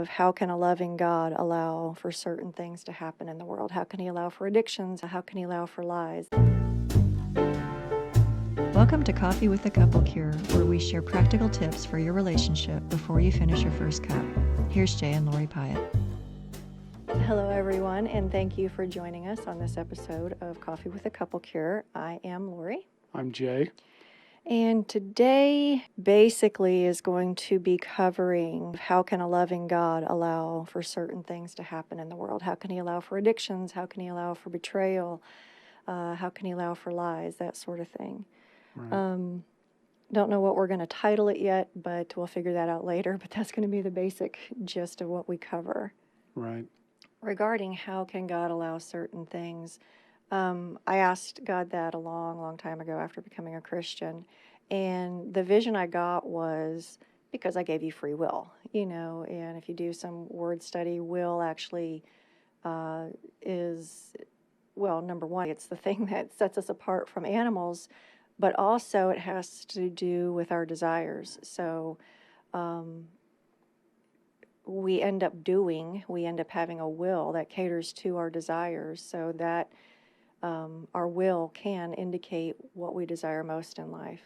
of how can a loving God allow for certain things to happen in the world? How can he allow for addictions? How can he allow for lies? Welcome to Coffee with the Couple Cure, where we share practical tips for your relationship before you finish your first cup. Here's Jay and Lori Pyatt. Hello, everyone, and thank you for joining us on this episode of Coffee with the Couple Cure. I am Lori. I'm Jay. And today basically is going to be covering how can a loving God allow for certain things to happen in the world? How can he allow for addictions? How can he allow for betrayal? How can he allow for lies? That sort of thing. Right. Don't know what we're going to title it yet, but we'll figure that out later. But that's going to be the basic gist of what we cover. Right. Regarding how can God allow certain things, I asked God that a long time ago after becoming a Christian, and the vision I got was because I gave you free will, and if you do some word study, will actually is, well, number one, it's the thing that sets us apart from animals, but also it has to do with our desires. So we end up having a will that caters to our desires, so that our will can indicate what we desire most in life.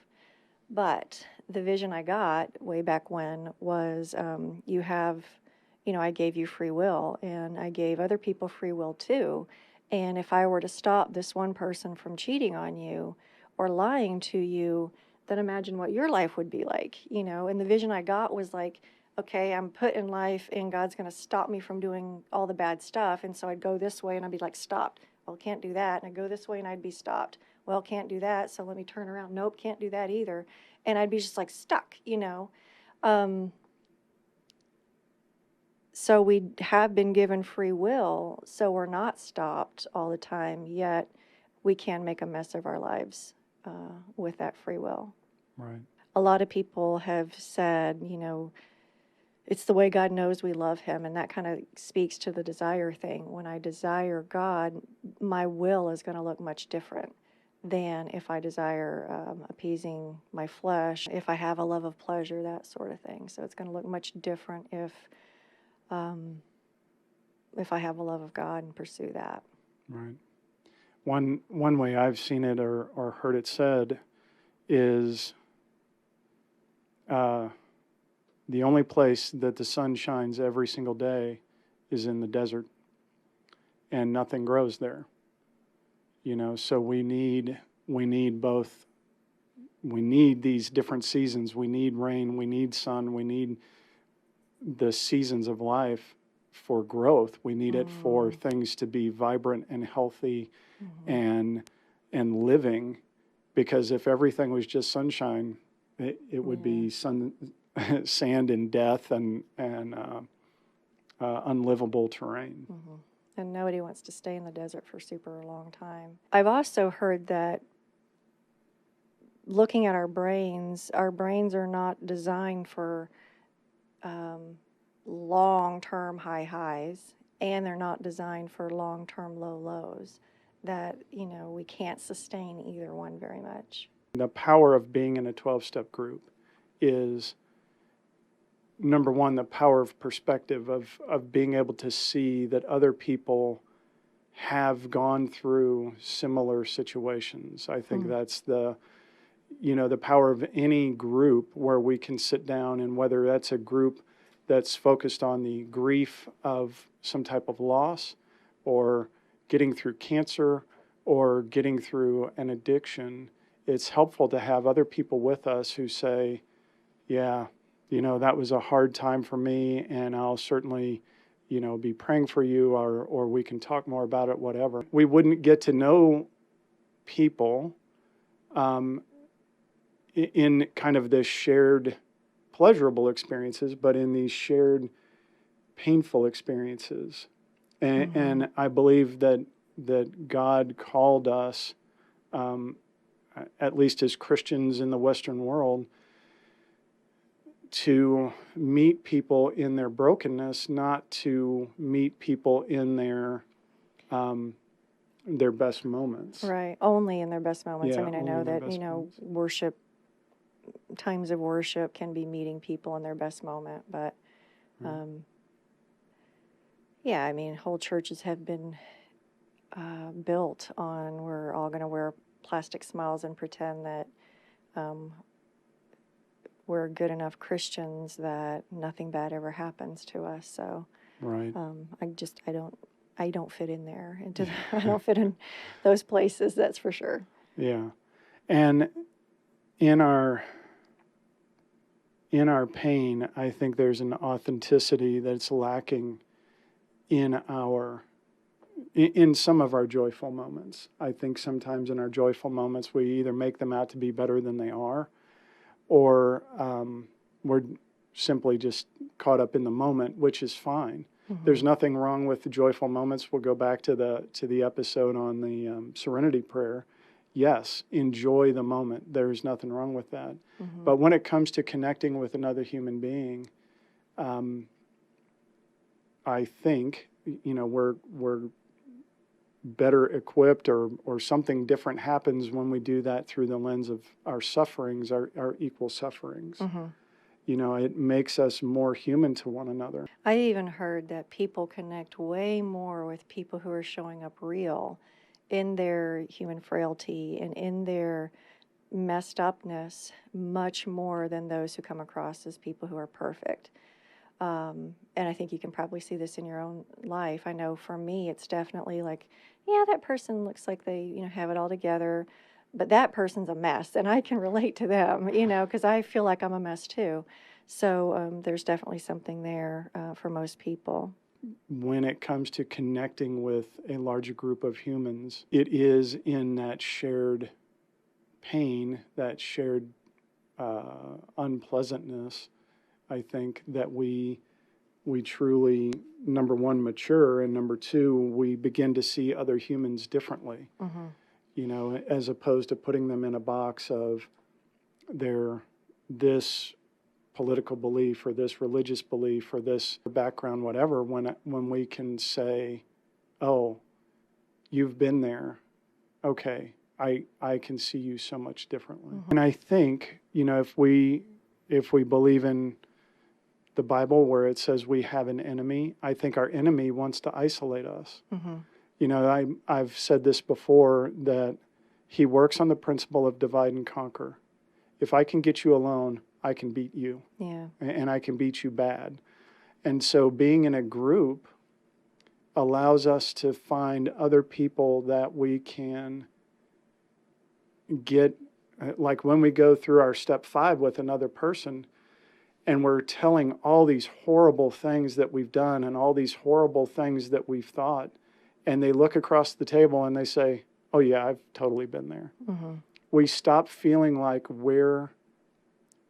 But the vision I got way back when was I gave you free will, and I gave other people free will too. And if I were to stop this one person from cheating on you or lying to you, then imagine what your life would be like, And the vision I got was like, okay, I'm put in life and God's going to stop me from doing all the bad stuff. And so I'd go this way and I'd be like, stopped. Well, can't do that. And I'd go this way and I'd be stopped. Well, can't do that. So let me turn around. Nope, can't do that either. And I'd be just like stuck, So we have been given free will, so we're not stopped all the time, yet we can make a mess of our lives with that free will. Right. A lot of people have said, it's the way God knows we love him, and that kind of speaks to the desire thing. When I desire God, my will is going to look much different than if I desire appeasing my flesh, if I have a love of pleasure, that sort of thing. So it's going to look much different if I have a love of God and pursue that. Right. One way I've seen it or heard it said is the only place that the sun shines every single day is in the desert, and nothing grows there. So we need both. We need these different seasons. We need rain. We need sun. We need the seasons of life for growth. We need it for things to be vibrant and healthy and living, because if everything was just sunshine, it would be sand and death and unlivable terrain. Mm-hmm. And nobody wants to stay in the desert for super long time. I've also heard that looking at our brains are not designed for long-term high highs, and they're not designed for long-term low lows, that, we can't sustain either one very much. The power of being in a 12-step group is, number one, the power of perspective, of being able to see that other people have gone through similar situations. I think that's the power of any group where we can sit down, and whether that's a group that's focused on the grief of some type of loss, or getting through cancer, or getting through an addiction, it's helpful to have other people with us who say, yeah, that was a hard time for me, and I'll certainly, be praying for you, or we can talk more about it, whatever. We wouldn't get to know people in kind of this shared pleasurable experiences, but in these shared painful experiences. And I believe that God called us, at least as Christians in the Western world, to meet people in their brokenness, not to meet people in their best moments. Right, only in their best moments. Yeah, I mean, I only know in their that, best moments. times of worship can be meeting people in their best moment, but Yeah, I mean, whole churches have been built on we're all going to wear plastic smiles and pretend that um, we're good enough Christians that nothing bad ever happens to us. So Right. I don't fit in there. I don't fit in those places. That's for sure. Yeah. And in our pain, I think there's an authenticity that's lacking in some of our joyful moments. I think sometimes in our joyful moments, we either make them out to be better than they are, or we're simply just caught up in the moment, which is fine. Mm-hmm. There's nothing wrong with the joyful moments. We'll go back to the episode on the Serenity Prayer. Yes, enjoy the moment. There's nothing wrong with that. Mm-hmm. But when it comes to connecting with another human being, I think we're better equipped, or something different happens when we do that through the lens of our sufferings, our equal sufferings. Mm-hmm. It makes us more human to one another. I even heard that people connect way more with people who are showing up real in their human frailty and in their messed upness much more than those who come across as people who are perfect. And I think you can probably see this in your own life. I know for me, it's definitely like, yeah, that person looks like they, have it all together, but that person's a mess, and I can relate to them, because I feel like I'm a mess too. So there's definitely something there for most people. When it comes to connecting with a larger group of humans, it is in that shared pain, that shared unpleasantness, I think, that we truly, number one, mature, and number two, we begin to see other humans differently. Mm-hmm. As opposed to putting them in a box of their this political belief or this religious belief or this background, whatever, when we can say, oh, you've been there. Okay, I can see you so much differently. Mm-hmm. And I think, if we believe in the Bible where it says we have an enemy, I think our enemy wants to isolate us. Mm-hmm. I've said this before, that he works on the principle of divide and conquer. If I can get you alone, I can beat you. Yeah. And I can beat you bad. And so being in a group allows us to find other people that we can get, like when we go through our step 5 with another person, and we're telling all these horrible things that we've done and all these horrible things that we've thought, and they look across the table and they say, oh yeah, I've totally been there. Mm-hmm. We stop feeling like we're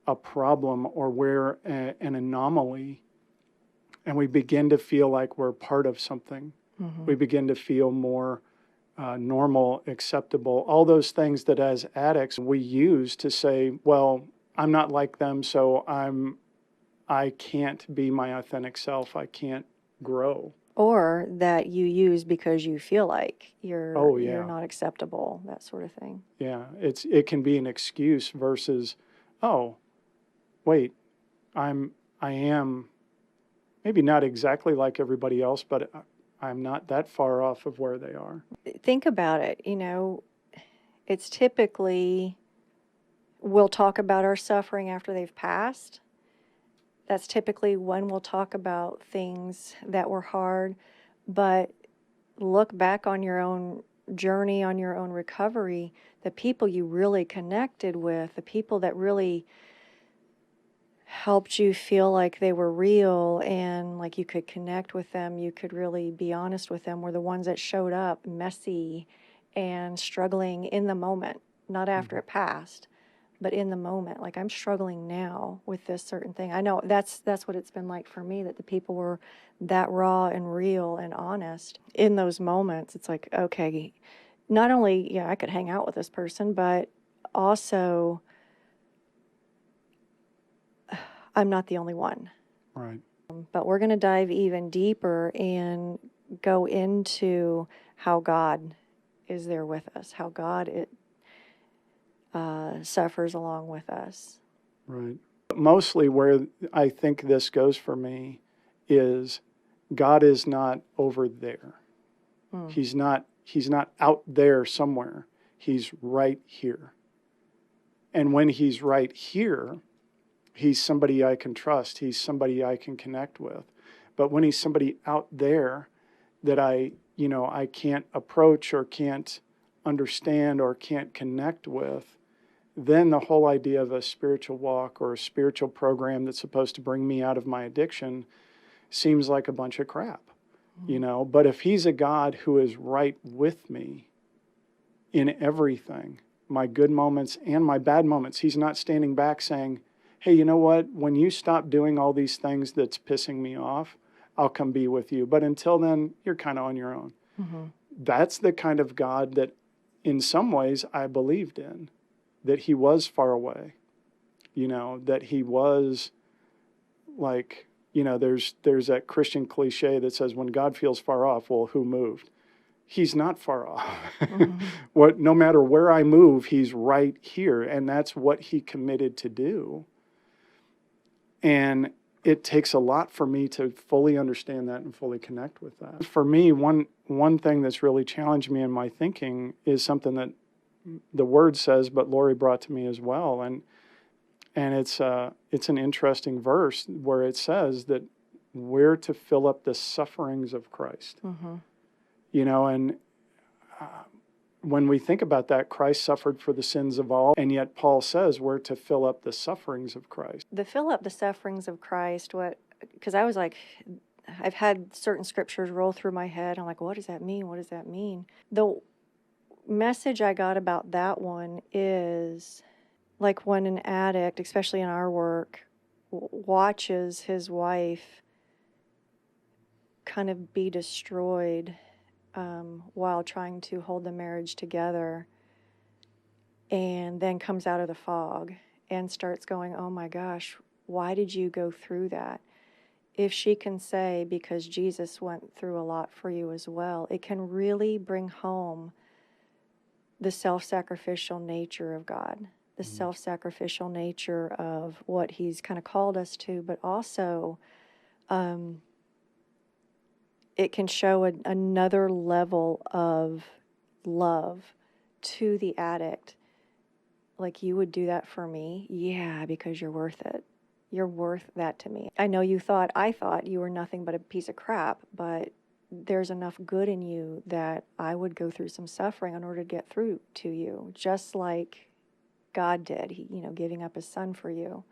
a problem or we're an anomaly, and we begin to feel like we're part of something. Mm-hmm. We begin to feel more normal, acceptable, all those things that as addicts we use to say, well, I'm not like them, so I can't be my authentic self. I can't grow. Or that you use because you feel like you're Oh, yeah. you're not acceptable, that sort of thing. Yeah, it can be an excuse versus, oh, wait, I am maybe not exactly like everybody else, but I'm not that far off of where they are. Think about it, it's typically we'll talk about our suffering after they've passed. That's typically when we'll talk about things that were hard, but look back on your own journey, on your own recovery, the people you really connected with, the people that really helped you feel like they were real and like you could connect with them, you could really be honest with them, were the ones that showed up messy and struggling in the moment, not after it passed, but in the moment. Like, I'm struggling now with this certain thing. I know that's what it's been like for me, that the people were that raw and real and honest in those moments. It's like, okay, not only, yeah, I could hang out with this person, but also I'm not the only one. Right. But we're going to dive even deeper and go into how God is there with us, how God suffers along with us. Right. Mostly where I think this goes for me is God is not over there. He's not out there somewhere. He's right here. And when he's right here, he's somebody I can trust. He's somebody I can connect with. But when he's somebody out there that I can't approach or can't understand or can't connect with, then the whole idea of a spiritual walk or a spiritual program that's supposed to bring me out of my addiction seems like a bunch of crap, But if he's a God who is right with me in everything, my good moments and my bad moments, he's not standing back saying, hey, you know what? When you stop doing all these things that's pissing me off, I'll come be with you. But until then, you're kind of on your own. That's the kind of God that in some ways I believed in, that he was far away, that he was like, there's that Christian cliche that says when God feels far off, well, who moved? He's not far off. No matter where I move, he's right here. And that's what he committed to do. And it takes a lot for me to fully understand that and fully connect with that. For me, one thing that's really challenged me in my thinking is something that the Word says, but Lori brought to me as well. And it's an interesting verse where it says that we're to fill up the sufferings of Christ. And when we think about that, Christ suffered for the sins of all, and yet Paul says we're to fill up the sufferings of Christ. The fill up the sufferings of Christ, because I was like, I've had certain scriptures roll through my head. I'm like, what does that mean? What does that mean? The message I got about that one is like when an addict, especially in our work, watches his wife kind of be destroyed while trying to hold the marriage together, and then comes out of the fog and starts going, oh my gosh, why did you go through that? If she can say, because Jesus went through a lot for you as well, it can really bring home the self-sacrificial nature of God, the self-sacrificial nature of what he's kind of called us to, but also it can show another level of love to the addict. Like, you would do that for me? Yeah, because you're worth it. You're worth that to me. I know I thought you were nothing but a piece of crap, but there's enough good in you that I would go through some suffering in order to get through to you, just like God did, he, giving up his son for you.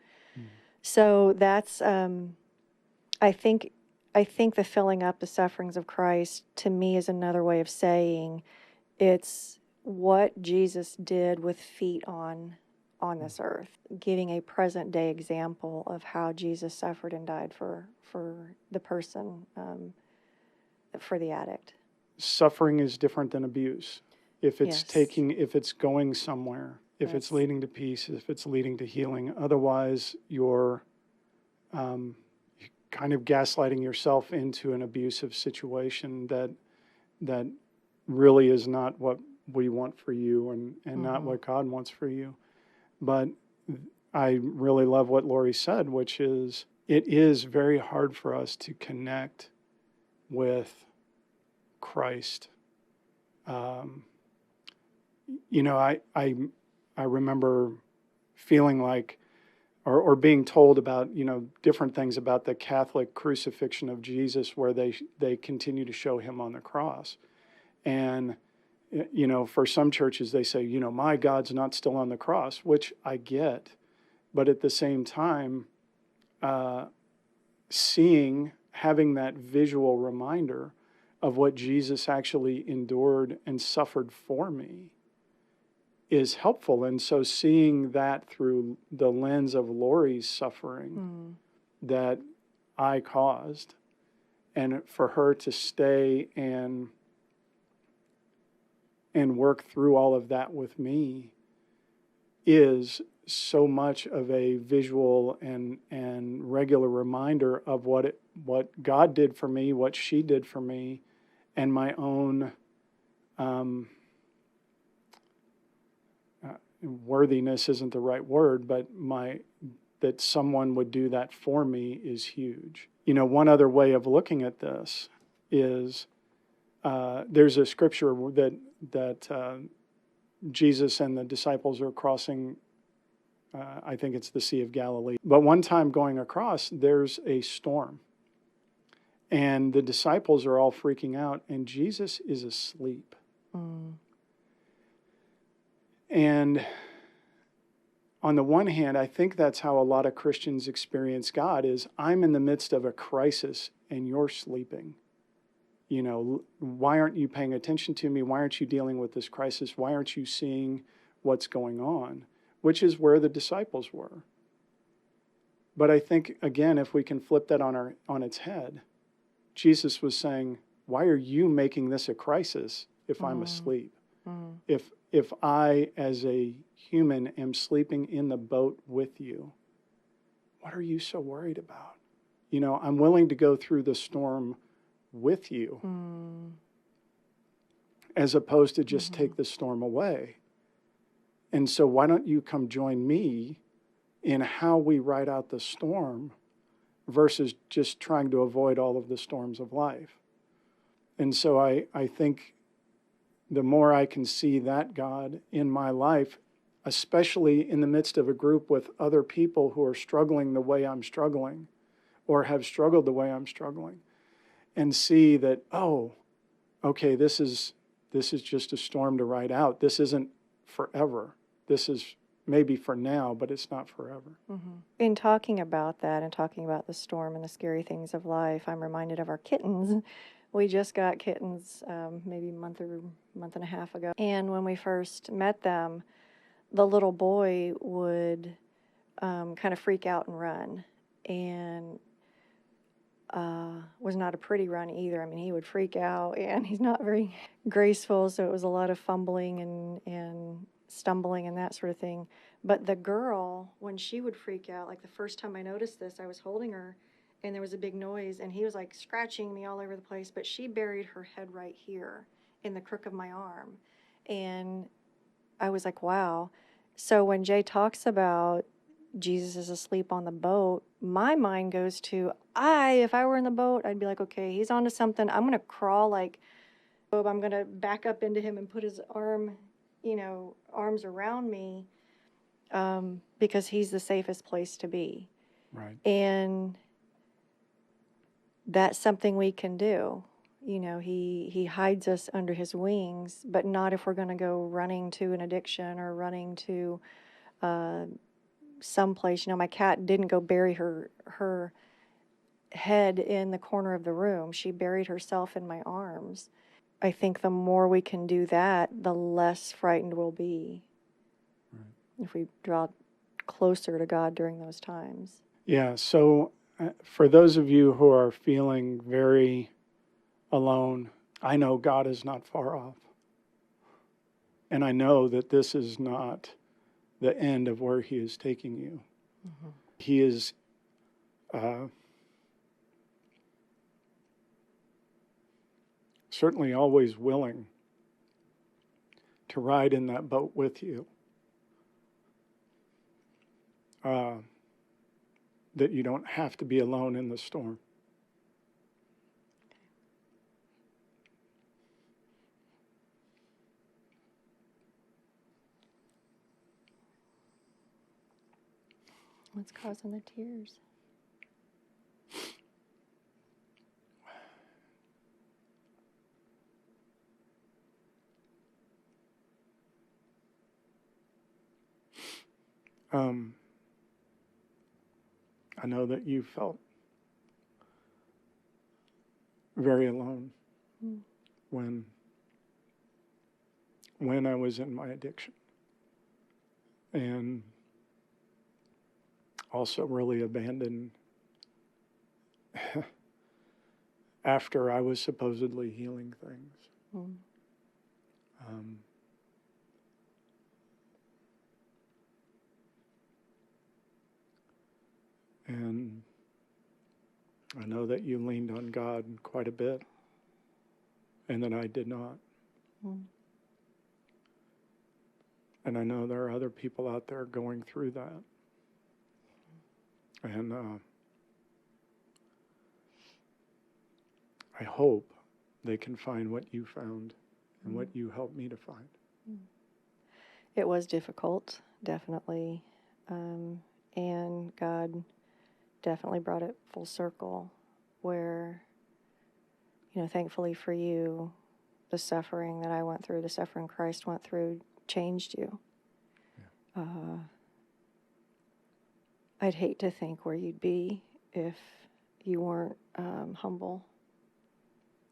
So that's, I think the filling up the sufferings of Christ to me is another way of saying it's what Jesus did with feet on this earth, giving a present day example of how Jesus suffered and died for the person, for the addict. Suffering is different than abuse. If it's if it's going somewhere, if it's leading to peace, if it's leading to healing. Otherwise, you're kind of gaslighting yourself into an abusive situation that really is not what we want for you and not what God wants for you. But I really love what Lori said, which is it is very hard for us to connect with Christ. I remember feeling like, or being told about, different things about the Catholic crucifixion of Jesus, where they continue to show him on the cross. And, for some churches, they say, my God's not still on the cross, which I get. But at the same time, having that visual reminder of what Jesus actually endured and suffered for me is helpful. And so seeing that through the lens of Lori's suffering that I caused, and for her to stay and work through all of that with me is so much of a visual and regular reminder of what God did for me, what she did for me, and my own worthiness isn't the right word, but that someone would do that for me is huge. one other way of looking at this is there's a scripture that Jesus and the disciples are crossing. I think it's the Sea of Galilee. But one time going across, there's a storm. And the disciples are all freaking out, and Jesus is asleep. Mm. And on the one hand, I think that's how a lot of Christians experience God is, I'm in the midst of a crisis, and you're sleeping. Why aren't you paying attention to me? Why aren't you dealing with this crisis? Why aren't you seeing what's going on? Which is where the disciples were. But I think, again, if we can flip that on its head, Jesus was saying, why are you making this a crisis if I'm asleep? Mm. If I, as a human, am sleeping in the boat with you, what are you so worried about? I'm willing to go through the storm with you, as opposed to just take the storm away. And so why don't you come join me in how we ride out the storm versus just trying to avoid all of the storms of life. And so I think the more I can see that God in my life, especially in the midst of a group with other people who are struggling the way I'm struggling or have struggled the way I'm struggling, and see that, oh, okay, this is just a storm to ride out. This isn't forever. This is maybe for now, but it's not forever. Mm-hmm. In talking about that and talking about the storm and the scary things of life, I'm reminded of our kittens. We just got kittens maybe a month and a half ago. And when we first met them, the little boy would kind of freak out and run. And was not a pretty run either. I mean, he would freak out, and he's not very graceful, so it was a lot of fumbling and stumbling and that sort of thing. But the girl, when she would freak out, like the first time I noticed this, I was holding her, and there was a big noise, and he was like scratching me all over the place, but she buried her head right here in the crook of my arm. And I was like, wow. So when Jay talks about Jesus is asleep on the boat, my mind goes to, if I were in the boat, I'd be like, okay, he's onto something. I'm going to crawl like, I'm going to back up into him and put his arms around me because he's the safest place to be. Right. And that's something we can do. He hides us under his wings, but not if we're going to go running to an addiction or running to someplace. My cat didn't go bury her head in the corner of the room. She buried herself in my arms. I think the more we can do that, the less frightened we'll be. Right. If we draw closer to God during those times. Yeah, so for those of you who are feeling very alone, I know God is not far off. And I know that this is not the end of where he is taking you. Mm-hmm. He is certainly always willing to ride in that boat with you. That you don't have to be alone in the storm. What's causing the tears? I know that you felt very alone when I was in my addiction, and also really abandoned after I was supposedly healing things. And I know that you leaned on God quite a bit, and that I did not. And I know there are other people out there going through that. And I hope they can find what you found and what you helped me to find. It was difficult, definitely. And God definitely brought it full circle where, thankfully for you, the suffering that I went through, the suffering Christ went through, changed you. Yeah. I'd hate to think where you'd be if you weren't humble,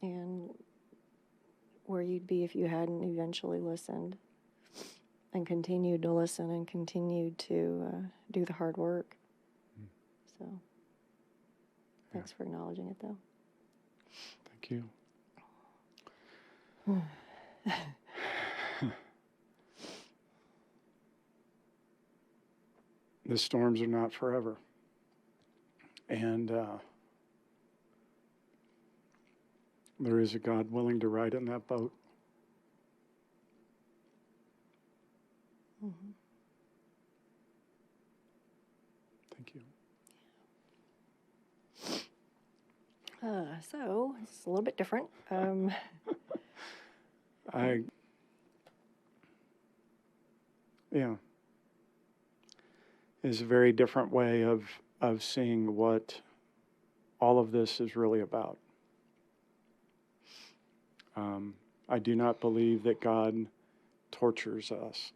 and where you'd be if you hadn't eventually listened and continued to listen and continued to do the hard work. So thanks for acknowledging it, though. Thank you. The storms are not forever. And there is a God willing to ride in that boat. Mm-hmm. Thank you. So it's a little bit different. Yeah. It's a very different way of seeing what all of this is really about. I do not believe that God tortures us.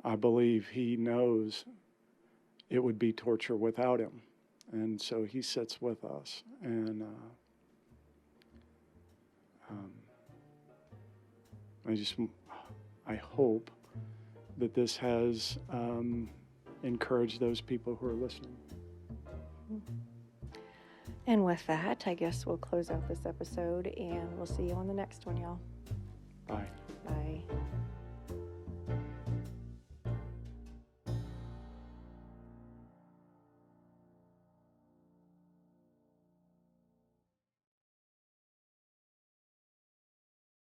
I believe he knows it would be torture without him. And so he sits with us. And I hope that this has encouraged those people who are listening. And with that, I guess we'll close out this episode, and we'll see you on the next one, y'all. Bye.